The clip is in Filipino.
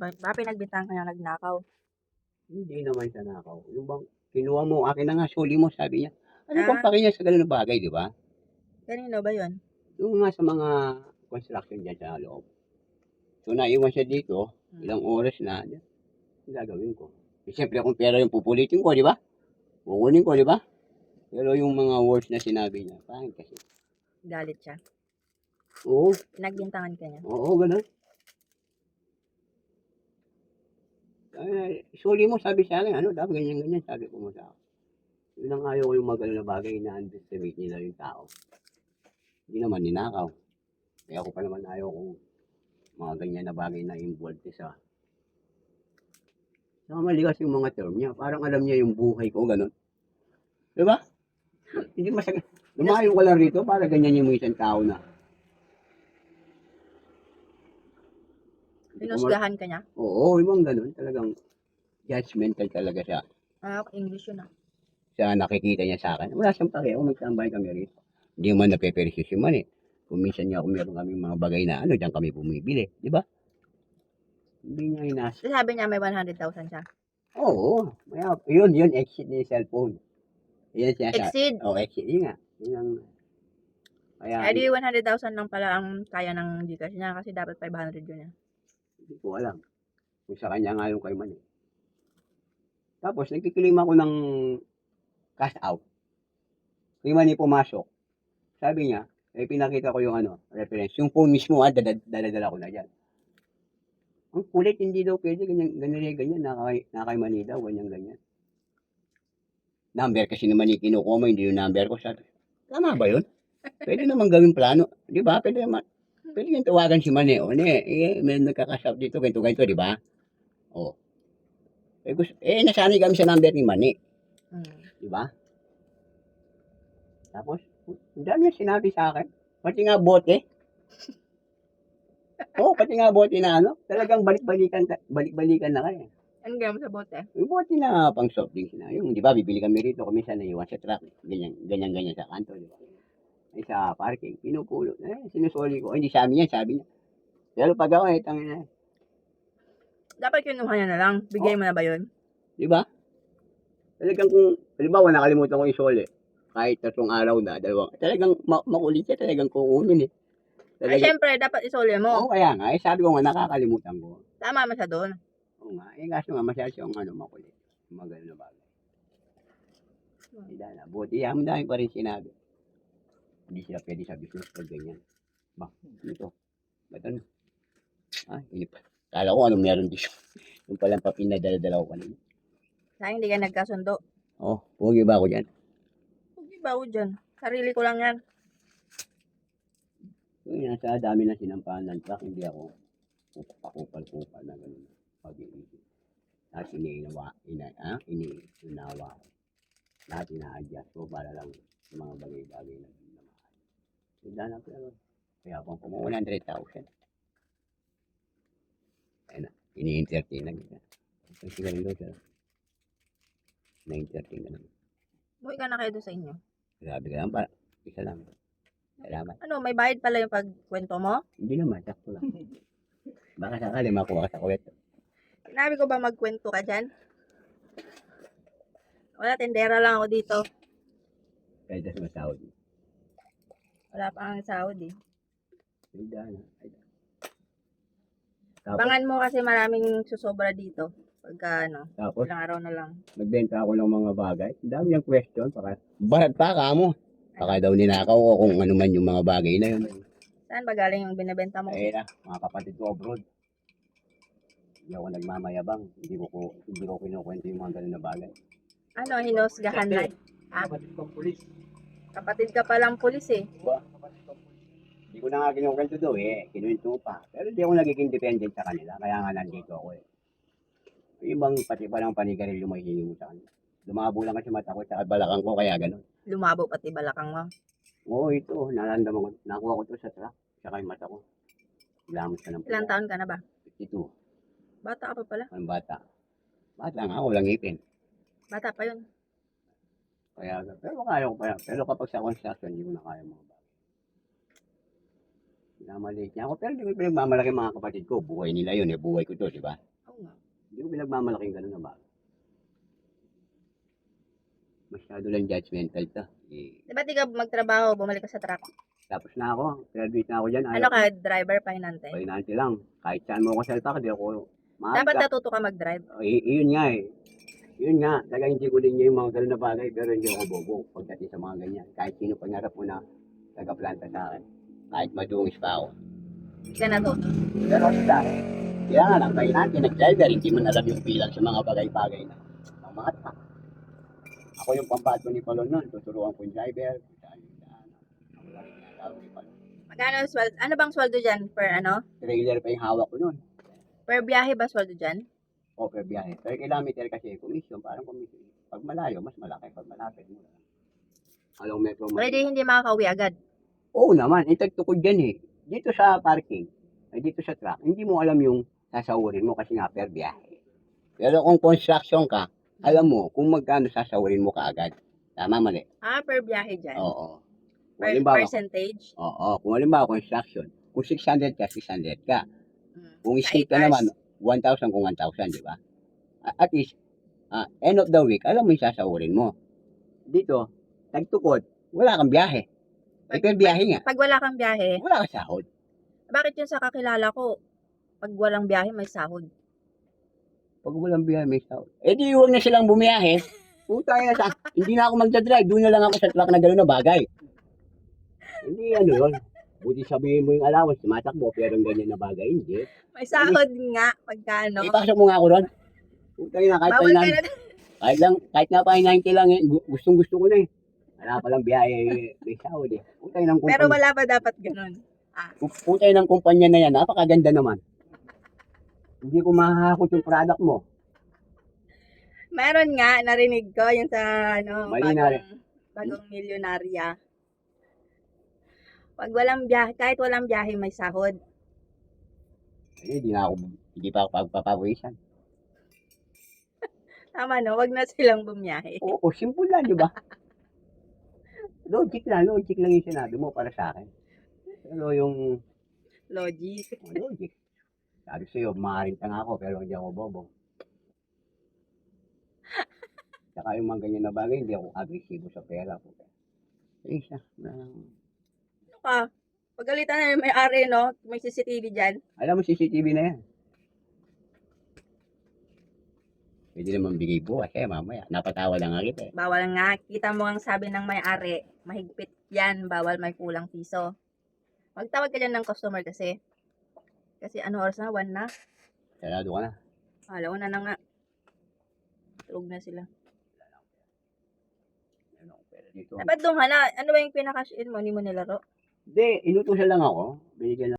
Baka pinagbintangan ka niyang nagnakaw. Hindi naman siya nakaw. Yung bang kinuha mo, akin na nga, suli mo, sabi niya. Ano Ah, bang pake niya sa ganun na bagay, di ba? kanino ba yun? Yung nga sa mga construction dyan sa loob. So naiwan siya dito, ilang oras na, ang gagawin ko. Eh, siyempre kung pera yung pupulitin ko, di ba? Kukunin ko, di ba? Pero yung mga words na sinabi niya, pangit kasi. Galit siya. Oo, Pinagbintangan ka niya. oo, ganun. Suli mo, sabi sa akin, ano, dapat ganyan-ganyan, sabi ko mo sa akin. Yun ang ayaw ko yung magano na bagay na underestimate nila yung tao. Hindi naman ninakaw. Kaya ako pa naman ayaw kung mga ganyan na bagay na involved sa. Saka mali kasi yung mga term niya. Parang alam niya yung buhay ko, ganun. Di ba? Hindi masakit. Lumayo ka lang rito para ganyan yung isang tao na. Hinusgahan ka niya? Oo, yung ganun. Talagang judgmental talaga siya. Ah, English yun ah. Sa nakikita niya sa akin. Wala siyang pake. Ako magtambay kami rito. Hindi man napeperisyo si man eh. Kung minsan niya ako meron kami mga bagay na ano, diyan kami bumibili. Di ba? Hindi niya inas. So, sabi niya may 100,000 siya. Oo. Yun, exit niya yung cellphone. Yan siya. Exceed? Oo, exit. Yun nga. Yun ang, kaya, Eh di 100,000 lang pala ang kaya ng Gcash niya kasi dapat 500 yun eh. hindi ko alam. Kung sa kanya nga yung kay man eh. Tapos, nagkiklaim ako ng cash out. Kay man pumasok. Sabi niya, eh pinakita ko yung ano, reference. Yung phone mismo, daladala ko na dyan. Ang kulit, hindi daw pwede, ganyan, nakay mani daw, ganyan. Number kasi naman yung kinukuha mo, hindi yung number ko. Sabi, tama ba yun? Pwede naman gawin plano, di ba? Pwede yung tawagan si Mane, o may nagkakasap dito, ganito, di ba? O. Nasanay kami sa number ni Mane. Di ba? Tapos, ang dami yung sinabi sa akin. Pati nga bote. Oo, pati nga bote na ano. Talagang balik-balikan na kayo. Anong gawin mo sa bote? Yung bote na pang soft drinks na. Yung, di ba, bibili kami rito. Kung minsan naiwan sa truck. Ganyan sa kanto, di ba? Ay sa parking, pinupulot. Sinusoli ko. Hindi sa amin yan, sabi niya. Pero pag ako, tangin na. Dapat kinuha niya na lang. Bigay mo na ba yun? Di ba? Talagang kung, halimbawa, nakalimutan ko isoli. Kahit 3 araw na, 2. Talagang makulit siya, talagang kukunin eh. Ay, syempre, dapat isoli mo. Oo, kaya nga. Sabi ko nga, nakakalimutan ko. Tama mo siya doon. Oo nga. Kaso nga, masyado siyang makulit. Magaling na bagay. Hindi na. Buti, ang dami pa rin sinabi. Hindi sila pwede sa business pag ganyan. Ba, ito. Ba't ano? Inip. Kala ko anong meron dito. Yung palang papel na dala-dala ko kanina. Sa hindi ka nagkasundo. Pugi ba ako dyan? Pugi ba ako dyan? Sarili ko lang yan. Yung nasa dami na sinampahan ng truck, hindi ako pakupal-kupal na gano'n. Pag-iisip. Lahat iniinawa ko. Lahat ina-adjust ko para lang sa mga bagay-bagay na ginamahal. Hindi na pero kaya pang 100,000. Ayun na, ini-entertain na kita. Kasi ganun siya. Na-entertain ka naman. Buhay ka na kayo doon sa inyo. Grabe ka lang, isa lang. Salamat. Ano, may bayad pala yung pagkwento mo? Hindi naman, sakto lang. Baka sakali makuha ka sa kwento. Sinabi ko ba magkwento ka dyan? Wala, tendera lang ako dito. Kahit sa masahod. Wala pa ang sahod eh. Ay, daan. Abangan mo kasi maraming susobra dito. Pagka Tapos, ilang araw na lang. nagbenta ako ng mga bagay. Ang dami yung question. Barat pa ka mo. Baka daw ninakaw ko kung ano man yung mga bagay na yun. Saan ba galing yung binibenta mo? Mga kapatid ko abroad. Hindi ako nagmamayabang. Hindi ko kinukwento yung mga ganun na bagay. Ano, hinusgahan na? Kapatid kong pulis. Kapatid ka palang pulis eh. Hindi ko na nga kinukwento doon kinuwento pa. Pero hindi ako nagiging dependent sa kanila. Kaya nga nandito ako Yung ibang pati pa ng panigarilyo may hingi mo sa kanila. Lumabo lang kasi mata ko sa balakang ko kaya ganun. Lumabo pati balakang mo. Oo, ito. Nalandam ko. Nakuha ko to sa truck. Saka yung mata ko. Lamos ka ng Ilang taon ka na ba? 52. Bata ka pa pala. Ang bata. Bata nga, walang ipin. Bata pa yun. Pero kaya ko pa yan. Pero kapag sa construction, hindi ko na kaya mga bagay. Minamaliit niya ako. Pero hindi ko pinagmamalaki mga kapatid ko. Buhay nila yun buhay ko to, di ba? nga. Hindi ko pinagmamalaking ganun na ba? Masyado lang judgmental to. Eh, Di ba di ka magtrabaho, bumalik ka sa truck? tapos na ako. Graduate na ako dyan. Ano ka, driver, pahinante? Pahinante lang. Kahit saan mo ako salta, di ako Dapat maaga. natuto ka mag-drive. Yun nga eh. Yun nga. Talaga hindi ko din niya yung mga ganun na bagay. Pero hindi ako bobo pagdating sa mga ganyan. Kahit sino pangarap mo na taga-planta sa akin. Kahit madungis pa ako. Hindi ka natuto. Pero sa akin, kaya nga lang, pahinante, nag-driver, hindi mo alam yung bilang sa mga bagay-bagay na ang mga truck. Ako yung pambato ni Palon nun. Tuturuan ko yung driver. Kung saan yung daan. Ako lang yung tinatawag ni Palon. Magkano sweldo? Ano bang sweldo dyan? Per ano? Trailer pa yung hawak ko nun. Per biyahe ba sweldo dyan? O per biyahe. Per kilometer kasi commission, parang commission. Pag malayo, mas malaki. Pag malapit mo lang. Alam metro mo. Pwede hindi makakauwi agad. Oo naman, itagtukod yan eh. Dito sa parking, ay dito sa truck, hindi mo alam yung sasahurin mo kasi nga per biyahe. Pero kung construction ka, alam mo kung magkano sasahurin mo kaagad. Tama, mali? Per biyahe dyan. Oo. Kung Per halimbawa, percentage. oo. Kung halimbawa construction, kung 600 ka, 600 ka. Kung Sa skate 8 ka hours. naman, 1,000 kung 1,000, di ba? At least, end of the week, alam mo yung sasahurin mo. Dito, tagtukod, wala kang biyahe. Eh, per biyahe nga, Pag wala kang biyahe, wala kang sahod. bakit yun sa kakilala ko, pag walang biyahe may sahod? Pag walang biyahe, may sahod. Eh di, huwag na silang bumiyahe. Puta na sa, hindi na ako magdadrive. Doon na lang ako sa truck na gano'n na bagay. Hindi ano yun. Buti sabihin mo yung allowance, tumatakbo, pero ang ganyan na bagay, hindi. May sahod nga pagka ano. Ipasok mo nga ako ron. Puta na, kahit Bawal ka pa na. kahit na pa 90 lang eh. Gustong gusto ko na eh. Wala palang biyahe, may sahod eh. Puta ng Pero kumpanya. wala pa dapat ganun. Puta ng kumpanya na yan, napakaganda naman. Hindi ko mahahakot yung product mo. Meron nga, narinig ko yung sa ano, Mali na rin. bagong milyonarya. Pag walang biyahe, kahit walang biyahe may sahod. Eh, hindi pa ako pagpapawisan. Tama no, wag na silang bumiyahe. Oo, simple lang, di ba? Logic lang yung sinabi mo para sa akin. Pero yung Logic. logic, sabi sa'yo, maaaring tanga ako, pero hindi ako bobo. Saka yung mga ganyan na bagay, hindi ako agresibo sa pera. Eh, siya, Ano ka? Pagalitan na yung may-ari, no? May CCTV dyan. alam mo, CCTV na yan. Pwede naman bigay bukas, mamaya. Napatawa lang nga kita eh. Bawal nga. Kita mo ang sabi ng may-ari, mahigpit yan. Bawal may kulang piso. Magtawag ka dyan ng customer kasi. Kasi ano oras na? 1 na? Sarado ka na. Alauna na nga. Tulog na sila. Ano, pero dito. Dapat doon ka na. Ano ba yung pinaka-in mo? Hindi mo nilaro? Hindi, inutusan lang ako. Binigyan